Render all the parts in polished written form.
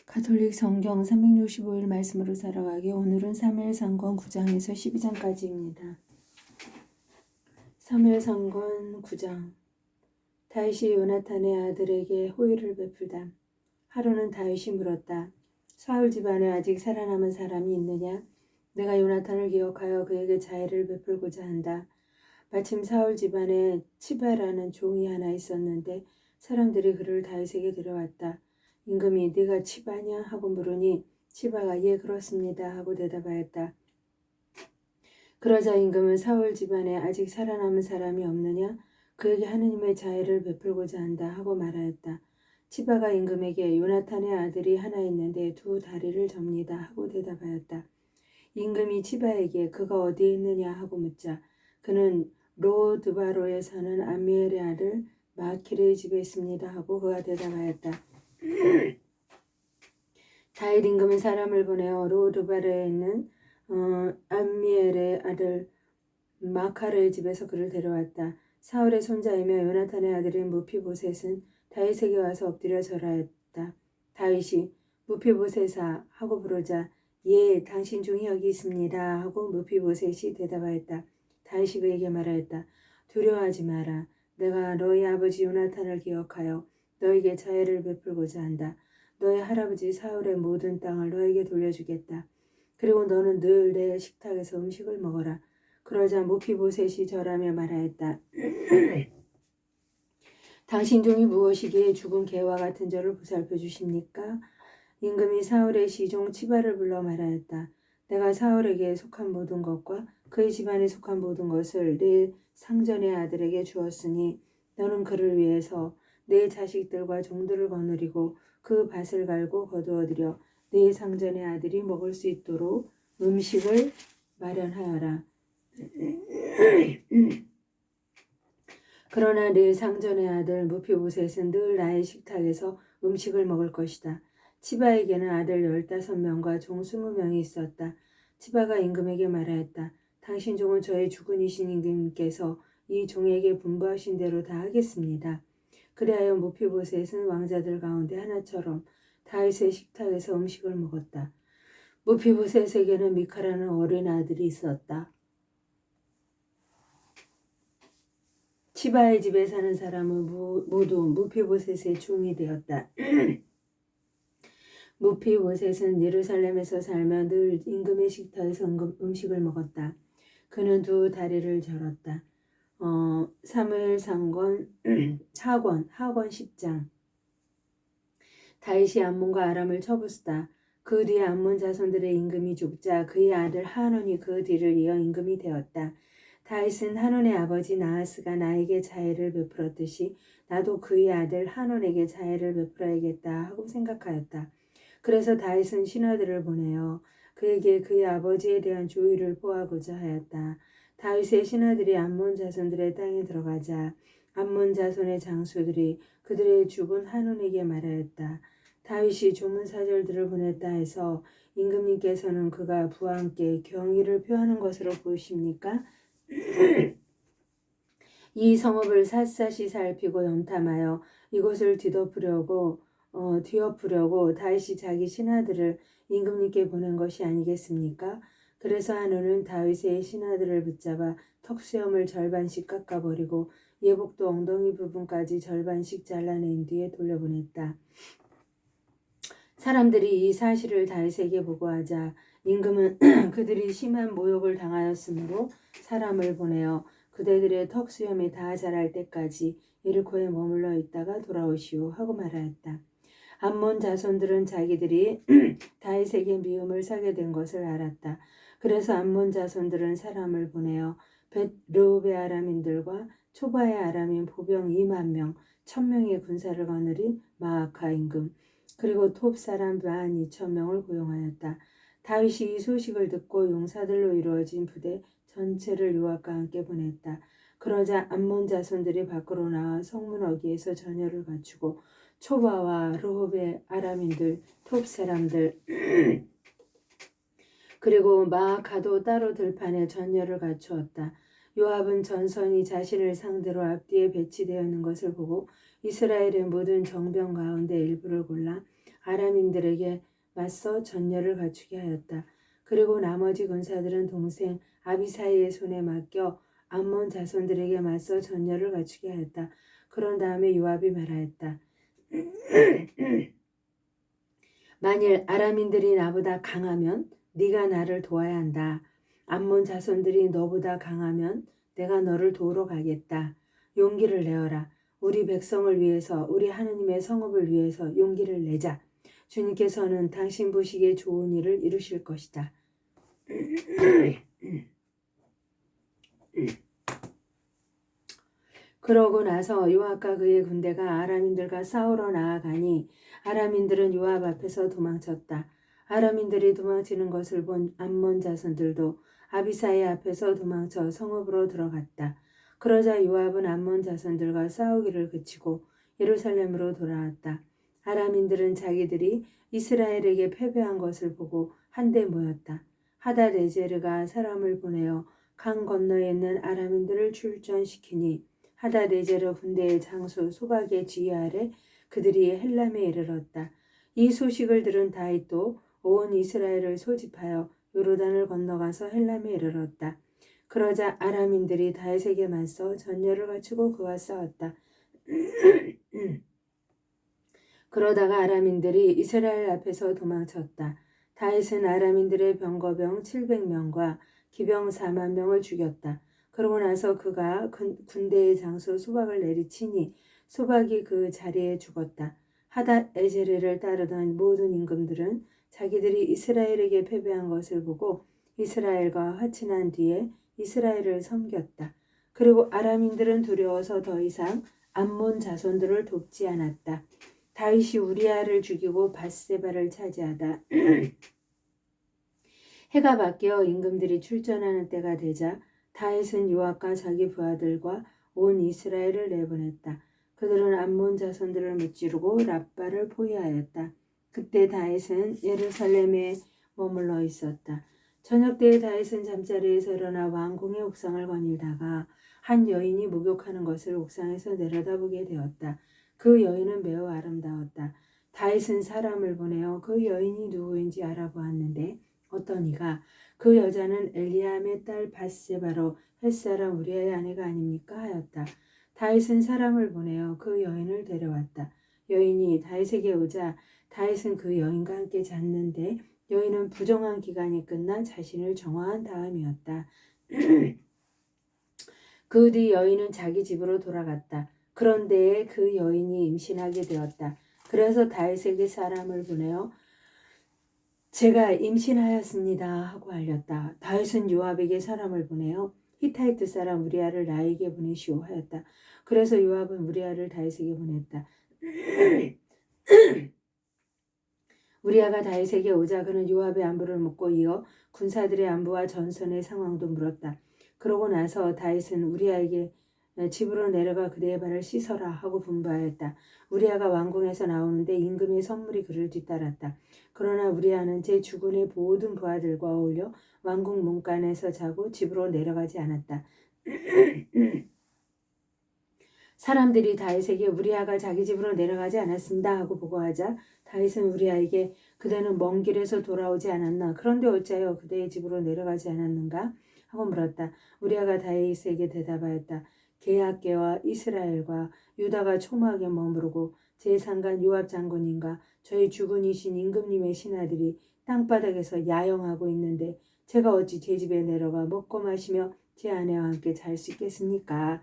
가톨릭 성경 365일 말씀으로 살아가기. 오늘은 사무엘상권 9장에서 12장까지입니다. 사무엘상권 9장. 다윗이 요나탄의 아들에게 호의를 베풀다. 하루는 다윗이 물었다. 사울 집안에 아직 살아남은 사람이 있느냐? 내가 요나탄을 기억하여 그에게 자애를 베풀고자 한다. 마침 사울 집안에 치바라는 종이 하나 있었는데 사람들이 그를 다윗에게 데려왔다. 임금이 네가 치바냐 하고 물으니 치바가 예 그렇습니다 하고 대답하였다. 그러자 임금은 사울 집안에 아직 살아남은 사람이 없느냐? 그에게 하느님의 자애를 베풀고자 한다 하고 말하였다. 치바가 임금에게 요나탄의 아들이 하나 있는데 두 다리를 접니다 하고 대답하였다. 임금이 치바에게 그가 어디에 있느냐 하고 묻자 그는 로드바로에 사는 암미엘의 아들 마키르의 집에 있습니다 하고 그가 대답하였다. 다윗 임금은 사람을 보내어 로드바로에 있는 암미엘의 아들 마카르의 집에서 그를 데려왔다. 사울의 손자이며 요나탄의 아들인 무피보셋은 다윗에게 와서 엎드려 절하였다. 다윗이 무피보셋아 하고 부르자 예 당신 종이 여기 있습니다 하고 무피보셋이 대답하였다. 다윗이 그에게 말하였다. 두려워하지 마라. 내가 너희 아버지 요나탄을 기억하여 너에게 자애를 베풀고자 한다. 너의 할아버지 사울의 모든 땅을 너에게 돌려주겠다. 그리고 너는 늘 내 식탁에서 음식을 먹어라. 그러자 무피보셋이 절하며 말하였다. 당신 종이 무엇이기에 죽은 개와 같은 저를 보살펴 주십니까? 임금이 사울의 시종 치바를 불러 말하였다. 내가 사울에게 속한 모든 것과 그의 집안에 속한 모든 것을 내 상전의 아들에게 주었으니 너는 그를 위해서 내 자식들과 종들을 거느리고 그 밭을 갈고 거두어들여 내 상전의 아들이 먹을 수 있도록 음식을 마련하여라. 그러나 내 상전의 아들 무피보셋은 늘 나의 식탁에서 음식을 먹을 것이다. 치바에게는 아들 15명과 종 20명이 있었다. 치바가 임금에게 말하였다. 당신 종은 저의 주군이신 임금께서 이 종에게 분부하신 대로 다 하겠습니다. 그리하여 무피보셋은 왕자들 가운데 하나처럼 다윗의 식탁에서 음식을 먹었다. 무피보셋에게는 미카라는 어린 아들이 있었다. 치바의 집에 사는 사람은 모두 무피보셋의 종이 되었다. 무피보셋은 예루살렘에서 살며 늘 임금의 식탁에서 음식을 먹었다. 그는 두 다리를 절었다. 사무엘상권 하권 10장. 다윗이 암몬과 아람을 쳐부수다. 그 뒤에 암몬 자손들의 임금이 죽자 그의 아들 하논이 그 뒤를 이어 임금이 되었다. 다윗은 하논의 아버지 나하스가 나에게 자애를 베풀었듯이 나도 그의 아들 하논에게 자애를 베풀어야겠다 하고 생각하였다. 그래서 다윗은 신하들을 보내어 그에게 그의 아버지에 대한 조의를 포하고자 하였다. 다윗의 신하들이 암몬 자손들의 땅에 들어가자 암몬 자손의 장수들이 그들의 죽은 하논에게 말하였다. 다윗이 조문사절들을 보냈다 해서 임금님께서는 그가 부와 함께 경의를 표하는 것으로 보십니까? 이 성읍을 샅샅이 살피고 염탐하여 이곳을 뒤엎으려고 다윗이 자기 신하들을 임금님께 보낸 것이 아니겠습니까? 그래서 하논은 다윗의 신하들을 붙잡아 턱수염을 절반씩 깎아버리고 예복도 엉덩이 부분까지 절반씩 잘라낸 뒤에 돌려보냈다. 사람들이 이 사실을 다윗에게 보고하자 임금은 그들이 심한 모욕을 당하였으므로 사람을 보내어 그대들의 턱수염이 다 자랄 때까지 예리코에 머물러 있다가 돌아오시오 하고 말하였다. 암몬 자손들은 자기들이 다윗에게 미움을 사게 된 것을 알았다. 그래서 암몬 자손들은 사람을 보내어 벳르홉의 아람인들과 초바의 아람인 보병 2만 명, 1000명의 군사를 거느린 마아카 임금 그리고 톱 사람 만 2,000명을 고용하였다. 다윗이 이 소식을 듣고 용사들로 이루어진 부대 전체를 요압과 함께 보냈다. 그러자 암몬 자손들이 밖으로 나와 성문 어귀에서 전열을 갖추고 초바와 르홉의 아람인들, 톱 사람들 그리고 마아카도 따로 들판에 전열을 갖추었다. 요압은 전선이 자신을 상대로 앞뒤에 배치되어 있는 것을 보고 이스라엘의 모든 정병 가운데 일부를 골라 아람인들에게 맞서 전열을 갖추게 하였다. 그리고 나머지 군사들은 동생 아비사이의 손에 맡겨 암몬 자손들에게 맞서 전열을 갖추게 하였다. 그런 다음에 요압이 말하였다. 만일 아람인들이 나보다 강하면 네가 나를 도와야 한다. 암몬 자손들이 너보다 강하면 내가 너를 도우러 가겠다. 용기를 내어라. 우리 백성을 위해서, 우리 하느님의 성읍을 위해서 용기를 내자. 주님께서는 당신 보시기에 좋은 일을 이루실 것이다. 그러고 나서 요압과 그의 군대가 아람인들과 싸우러 나아가니 아람인들은 요압 앞에서 도망쳤다. 아람인들이 도망치는 것을 본 암몬 자손들도 아비사의 앞에서 도망쳐 성읍으로 들어갔다. 그러자 요압은 암몬 자손들과 싸우기를 그치고 예루살렘으로 돌아왔다. 아람인들은 자기들이 이스라엘에게 패배한 것을 보고 한데 모였다. 하닷에제르가 사람을 보내어 강 건너에 있는 아람인들을 출전시키니 하닷에제르 군대의 장수 소박의 지휘 아래 그들이 헬람에 이르렀다. 이 소식을 들은 다윗도 온 이스라엘을 소집하여 요르단을 건너가서 헬람에 이르렀다. 그러자 아람인들이 다윗에게 맞서 전열을 갖추고 그와 싸웠다. 그러다가 아람인들이 이스라엘 앞에서 도망쳤다. 다윗은 아람인들의 병거병 700명과 기병 4만 명을 죽였다. 그러고 나서 그가 군대의 장수 소박을 내리치니 소박이 그 자리에 죽었다. 하닷 에제르를 따르던 모든 임금들은 자기들이 이스라엘에게 패배한 것을 보고 이스라엘과 화친한 뒤에 이스라엘을 섬겼다. 그리고 아람인들은 두려워서 더 이상 암몬 자손들을 돕지 않았다. 다윗이 우리아를 죽이고 밧세바를 차지하다. 해가 바뀌어 임금들이 출전하는 때가 되자 다윗은 요압과 자기 부하들과 온 이스라엘을 내보냈다. 그들은 암몬 자손들을 무찌르고 랍바를 포위하였다. 그때 다윗은 예루살렘에 머물러 있었다. 저녁 때에 다윗은 잠자리에서 일어나 왕궁의 옥상을 거닐다가 한 여인이 목욕하는 것을 옥상에서 내려다보게 되었다. 그 여인은 매우 아름다웠다. 다윗은 사람을 보내어 그 여인이 누구인지 알아보았는데 어떤 이가 그 여자는 엘리암의 딸 밧세바로 햇사람 우리아의 아내가 아닙니까 하였다. 다윗은 사람을 보내어 그 여인을 데려왔다. 여인이 다윗에게 오자 다윗은 그 여인과 함께 잤는데 여인은 부정한 기간이 끝나 자신을 정화한 다음이었다. 그 뒤 여인은 자기 집으로 돌아갔다. 그런데 그 여인이 임신하게 되었다. 그래서 다윗에게 사람을 보내어 제가 임신하였습니다 하고 알렸다. 다윗은 요압에게 사람을 보내어 히타이트 사람 우리아를 나에게 보내시오 하였다. 그래서 요압은 우리아를 다윗에게 보냈다. 우리아가 다윗에게 오자 그는 요압의 안부를 묻고 이어 군사들의 안부와 전선의 상황도 물었다. 그러고 나서 다윗은 우리아에게 집으로 내려가 그대의 발을 씻어라 하고 분부하였다. 우리아가 왕궁에서 나오는데 임금의 선물이 그를 뒤따랐다. 그러나 우리아는 제 주군의 모든 부하들과 어울려 왕궁 문간에서 자고 집으로 내려가지 않았다. 사람들이 다윗에게 우리아가 자기 집으로 내려가지 않았습니다 하고 보고하자 다윗은 우리아에게 그대는 먼 길에서 돌아오지 않았나? 그런데 어찌하여 그대의 집으로 내려가지 않았는가? 하고 물었다. 우리아가 다윗에게 대답하였다. 게하께와 이스라엘과 유다가 초막에 머무르고 제 상관 요압 장군님과 저희 주군이신 임금님의 신하들이 땅바닥에서 야영하고 있는데 제가 어찌 제 집에 내려가 먹고 마시며 제 아내와 함께 잘 수 있겠습니까?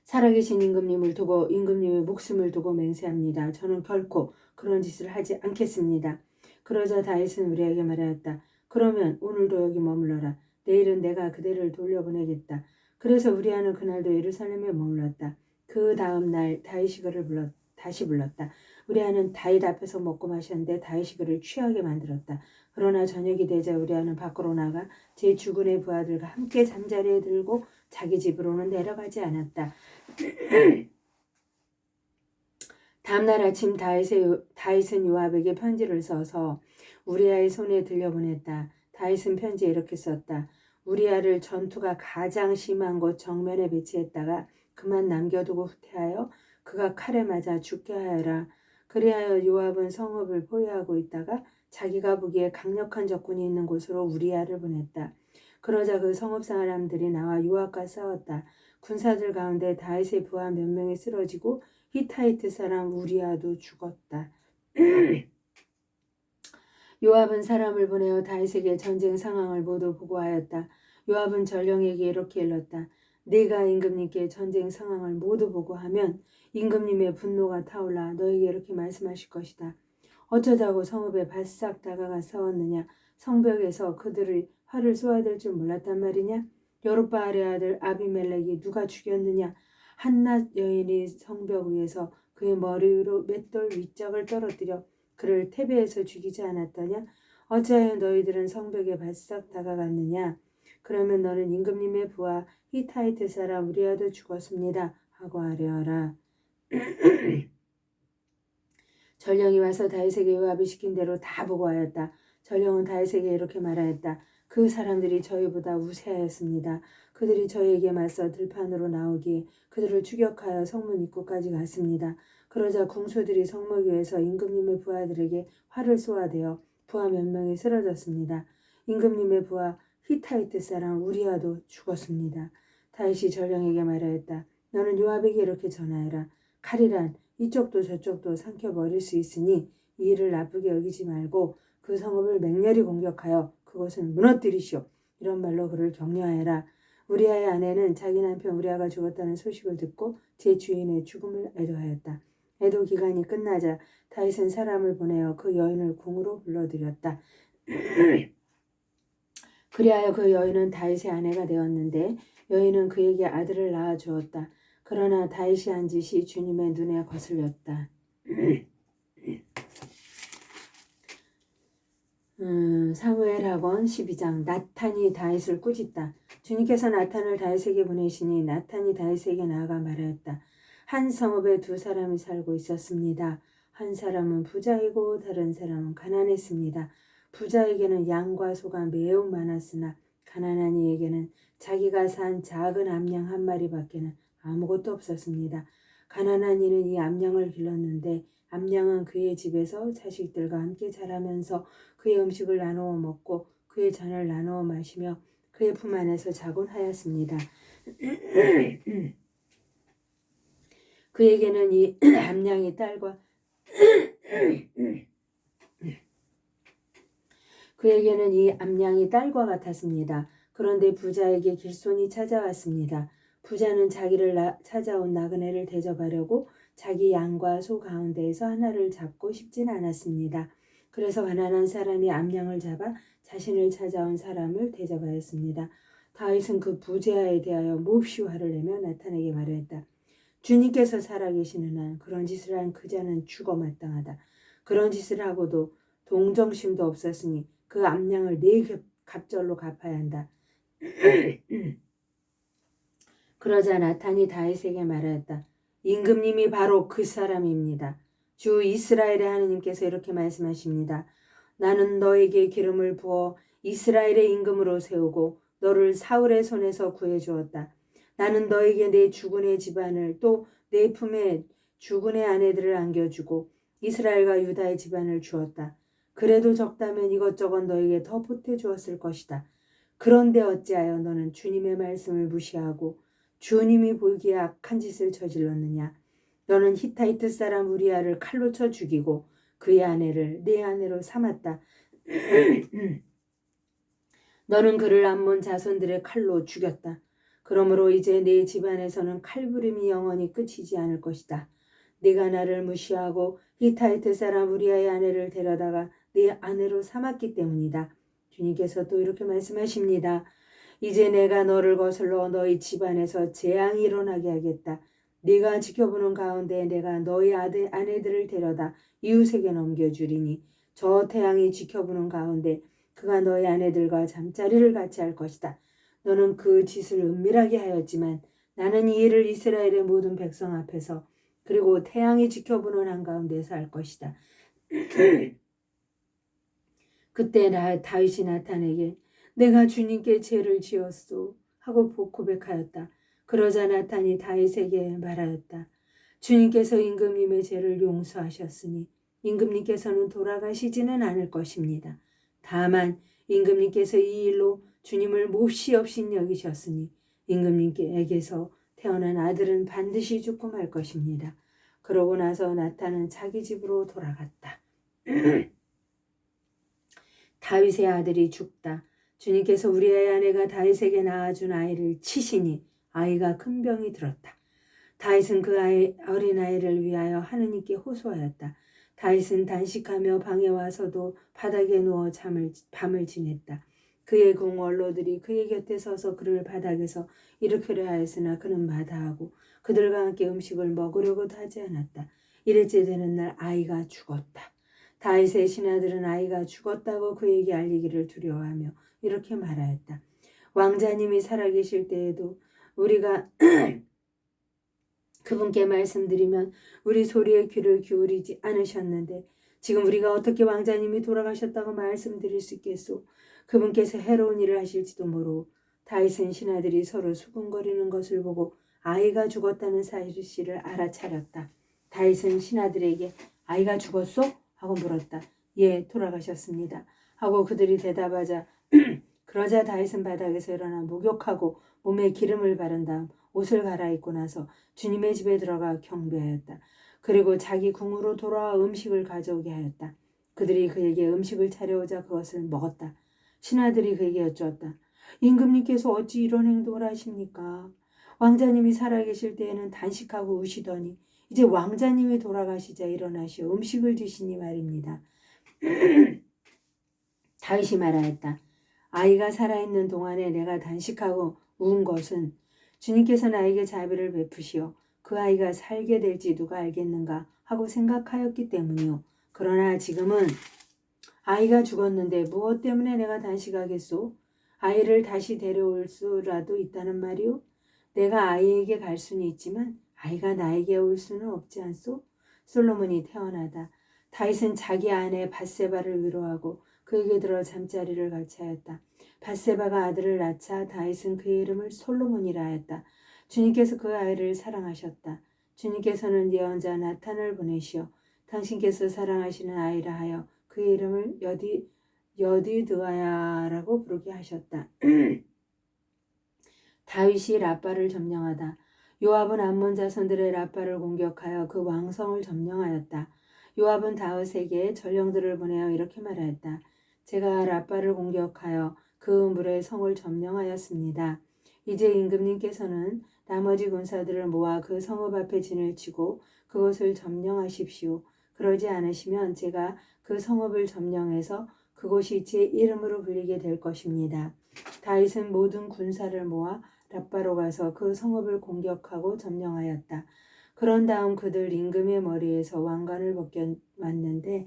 살아계신 임금님을 두고 임금님의 목숨을 두고 맹세합니다. 저는 결코 그런 짓을 하지 않겠습니다. 그러자 다윗은 우리에게 말하였다. 그러면 오늘도 여기 머물러라. 내일은 내가 그대를 돌려보내겠다. 그래서 우리아는 그날도 예루살렘에 머물렀다. 그 다음 날 다윗이 그를 다시 불렀다. 우리아는 다윗 앞에서 먹고 마셨는데 다윗이 그를 취하게 만들었다. 그러나 저녁이 되자 우리아는 밖으로 나가 제 주군의 부하들과 함께 잠자리에 들고 자기 집으로는 내려가지 않았다. 다음날 아침 다윗은 요압에게 편지를 써서 우리아의 손에 들려보냈다. 다윗은 편지에 이렇게 썼다. 우리아를 전투가 가장 심한 곳 정면에 배치했다가 그만 남겨두고 후퇴하여 그가 칼에 맞아 죽게 하여라. 그리하여 요압은 성읍을 포위하고 있다가 자기가 보기에 강력한 적군이 있는 곳으로 우리아를 보냈다. 그러자 그 성읍 사람들이 나와 요압과 싸웠다. 군사들 가운데 다윗의 부하 몇 명이 쓰러지고 히타이트 사람 우리아도 죽었다. 요압은 사람을 보내어 다윗에게 전쟁 상황을 모두 보고하였다. 요압은 전령에게 이렇게 일렀다. 네가 임금님께 전쟁 상황을 모두 보고하면 임금님의 분노가 타올라 너에게 이렇게 말씀하실 것이다. 어쩌자고 성읍에 바싹 다가가 싸웠느냐. 성벽에서 그들의 활을 쏘아댈 줄 몰랐단 말이냐. 여룻바알의 아들 아비멜렉이 누가 죽였느냐. 한낱 여인이 성벽 위에서 그의 머리로 맷돌 윗짝을 떨어뜨려 그를 테베에서 죽이지 않았더냐. 어찌하여 너희들은 성벽에 바싹 다가갔느냐. 그러면 너는 임금님의 부하 히타이트 사람 우리아도 죽었습니다 하고 하려라. 전령이 와서 다윗에게 요압이 시킨 대로 다 보고하였다. 전령은 다윗에게 이렇게 말하였다. 그 사람들이 저희보다 우세하였습니다. 그들이 저희에게 맞서 들판으로 나오기에 그들을 추격하여 성문 입구까지 갔습니다. 그러자 궁수들이 성문 위에서 임금님의 부하들에게 활을 쏘아대어 부하 몇 명이 쓰러졌습니다. 임금님의 부하 히타이트 사람 우리아도 죽었습니다. 다윗이 전령에게 말하였다. 너는 요압에게 이렇게 전하여라. 칼이란 이쪽도 저쪽도 삼켜버릴 수 있으니 이 일을 나쁘게 여기지 말고 그 성읍을 맹렬히 공격하여 그것을 무너뜨리시오. 이런 말로 그를 격려하여라. 우리아의 아내는 자기 남편 우리아가 죽었다는 소식을 듣고 제 주인의 죽음을 애도하였다. 애도 기간이 끝나자 다윗은 사람을 보내어 그 여인을 궁으로 불러들였다. 그리하여 그 여인은 다윗의 아내가 되었는데 여인은 그에게 아들을 낳아 주었다. 그러나 다윗이 한 짓이 주님의 눈에 거슬렸다. 사무엘하건 12장. 나탄이 다윗을 꾸짖다. 주님께서 나탄을 다윗에게 보내시니 나탄이 다윗에게 나아가 말하였다. 한 성읍에 두 사람이 살고 있었습니다. 한 사람은 부자이고 다른 사람은 가난했습니다. 부자에게는 양과 소가 매우 많았으나 가난한 이에게는 자기가 산 작은 암양 한 마리밖에는 아무것도 없었습니다. 가난한 이는 이 암양을 길렀는데 암양은 그의 집에서 자식들과 함께 자라면서 그의 음식을 나누어 먹고 그의 잔을 나누어 마시며 그의 품 안에서 자곤 하였습니다. 그에게는 이 암양이 딸과 그에게는 이 암양이 딸과 같았습니다. 그런데 부자에게 길손이 찾아왔습니다. 부자는 자기를 찾아온 나그네를 대접하려고 자기 양과 소 가운데에서 하나를 잡고 싶진 않았습니다. 그래서 가난한 사람이 암양을 잡아 자신을 찾아온 사람을 대접하였습니다. 다윗은 그 부자에 대하여 몹시 화를 내며 나탄에게 말했다. 주님께서 살아계시는 한 그런 짓을 한 그 자는 죽어 마땅하다. 그런 짓을 하고도 동정심도 없었으니 그 암양을 네 갑절로 갚아야 한다. 그러자 나탄이 다윗에게 말하였다. 임금님이 바로 그 사람입니다. 주 이스라엘의 하느님께서 이렇게 말씀하십니다. 나는 너에게 기름을 부어 이스라엘의 임금으로 세우고 너를 사울의 손에서 구해주었다. 나는 너에게 내 주군의 집안을 또 내 품에 주군의 아내들을 안겨주고 이스라엘과 유다의 집안을 주었다. 그래도 적다면 이것저것 너에게 더 보태주었을 것이다. 그런데 어찌하여 너는 주님의 말씀을 무시하고 주님이 보기에 악한 짓을 저질렀느냐. 너는 히타이트 사람 우리아를 칼로 쳐 죽이고 그의 아내를 내 아내로 삼았다. 너는 그를 암몬 자손들의 칼로 죽였다. 그러므로 이제 내 집안에서는 칼부림이 영원히 끝이지 않을 것이다. 네가 나를 무시하고 히타이트 사람 우리아의 아내를 데려다가 네 아내로 삼았기 때문이다. 주님께서 또 이렇게 말씀하십니다. 이제 내가 너를 거슬러 너희 집안에서 재앙이 일어나게 하겠다. 네가 지켜보는 가운데 내가 너희 아내들을 데려다 이웃에게 넘겨주리니 저 태양이 지켜보는 가운데 그가 너희 아내들과 잠자리를 같이 할 것이다. 너는 그 짓을 은밀하게 하였지만 나는 이 일을 이스라엘의 모든 백성 앞에서 그리고 태양이 지켜보는 한가운데서 할 것이다. 그때 다윗이 나탄에게 내가 주님께 죄를 지었소 하고 고백하였다. 그러자 나탄이 다윗에게 말하였다. 주님께서 임금님의 죄를 용서하셨으니 임금님께서는 돌아가시지는 않을 것입니다. 다만 임금님께서 이 일로 주님을 몹시 업신 여기셨으니 임금님께게서 태어난 아들은 반드시 죽고 말 것입니다. 그러고 나서 나탄은 자기 집으로 돌아갔다. 다윗의 아들이 죽다. 주님께서 우리의 아내가 다윗에게 낳아준 아이를 치시니 아이가 큰 병이 들었다. 다윗은 그 어린아이를 위하여 하느님께 호소하였다. 다윗은 단식하며 방에 와서도 바닥에 누워 밤을 지냈다. 그의 궁원로들이 그의 곁에 서서 그를 바닥에서 일으키려 하였으나 그는 마다하고 그들과 함께 음식을 먹으려고도 하지 않았다. 이랬째 되는 날 아이가 죽었다. 다윗의 신하들은 아이가 죽었다고 그에게 알리기를 두려워하며 이렇게 말하였다. 왕자님이 살아계실 때에도 우리가 그분께 말씀드리면 우리 소리에 귀를 기울이지 않으셨는데 지금 우리가 어떻게 왕자님이 돌아가셨다고 말씀드릴 수 있겠소? 그분께서 해로운 일을 하실지도 모르고 다윗은 신하들이 서로 수군거리는 것을 보고 아이가 죽었다는 사실을 알아차렸다. 다윗은 신하들에게 아이가 죽었소? 하고 물었다. 예, 돌아가셨습니다. 하고 그들이 대답하자 그러자 다윗은 바닥에서 일어나 목욕하고 몸에 기름을 바른 다음 옷을 갈아입고 나서 주님의 집에 들어가 경배하였다. 그리고 자기 궁으로 돌아와 음식을 가져오게 하였다. 그들이 그에게 음식을 차려오자 그것을 먹었다. 신하들이 그에게 여쭈었다. 임금님께서 어찌 이런 행동을 하십니까? 왕자님이 살아계실 때에는 단식하고 우시더니 이제 왕자님이 돌아가시자 일어나시어 음식을 드시니 말입니다. 다윗이 말하였다. 아이가 살아있는 동안에 내가 단식하고 우은 것은 주님께서 나에게 자비를 베푸시어 그 아이가 살게 될지 누가 알겠는가 하고 생각하였기 때문이요. 그러나 지금은 아이가 죽었는데 무엇 때문에 내가 단식하겠소? 아이를 다시 데려올 수라도 있다는 말이오? 내가 아이에게 갈 수는 있지만 아이가 나에게 올 수는 없지 않소? 솔로몬이 태어나다 다윗은 자기 아내 밧세바를 위로하고 그에게 들어 잠자리를 같이 하였다. 밧세바가 아들을 낳자 다윗은 그의 이름을 솔로몬이라 하였다. 주님께서 그 아이를 사랑하셨다. 주님께서는 예언자 나탄을 보내시어 당신께서 사랑하시는 아이라 하여 그의 이름을 여디드아야라고 부르게 하셨다. 다윗이 랍바를 점령하다. 요압은 암몬 자손들의 랍바를 공격하여 그 왕성을 점령하였다. 요압은 다윗에게 전령들을 보내어 이렇게 말하였다. 제가 랍바를 공격하여 그 물의 성을 점령하였습니다. 이제 임금님께서는 나머지 군사들을 모아 그 성읍 앞에 진을 치고 그곳을 점령하십시오. 그러지 않으시면 제가 그 성읍을 점령해서 그곳이 제 이름으로 불리게 될 것입니다. 다윗은 모든 군사를 모아 랍바로 가서 그 성읍을 공격하고 점령하였다. 그런 다음 그들 임금의 머리에서 왕관을 벗겨왔는데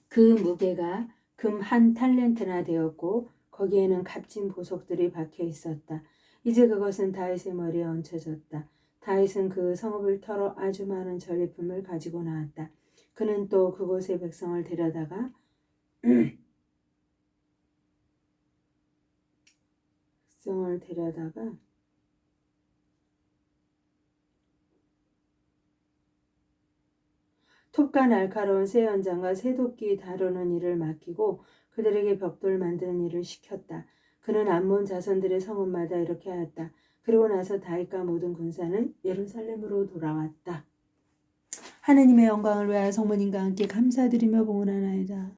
그 무게가 금 1달란트나 되었고 거기에는 값진 보석들이 박혀 있었다. 이제 그것은 다윗의 머리에 얹혀졌다. 다윗은 그 성읍을 털어 아주 많은 전리품을 가지고 나왔다. 그는 또 그곳의 백성을 데려다가 톱과 날카로운 쇠 연장과 쇠도끼 다루는 일을 맡기고 그들에게 벽돌 만드는 일을 시켰다. 그는 암몬 자손들의 성읍마다 이렇게 하였다. 그리고 나서 다윗과 모든 군사는 예루살렘으로 돌아왔다. 하느님의 영광을 위하여 성모님과 함께 감사드리며 봉헌하나이다.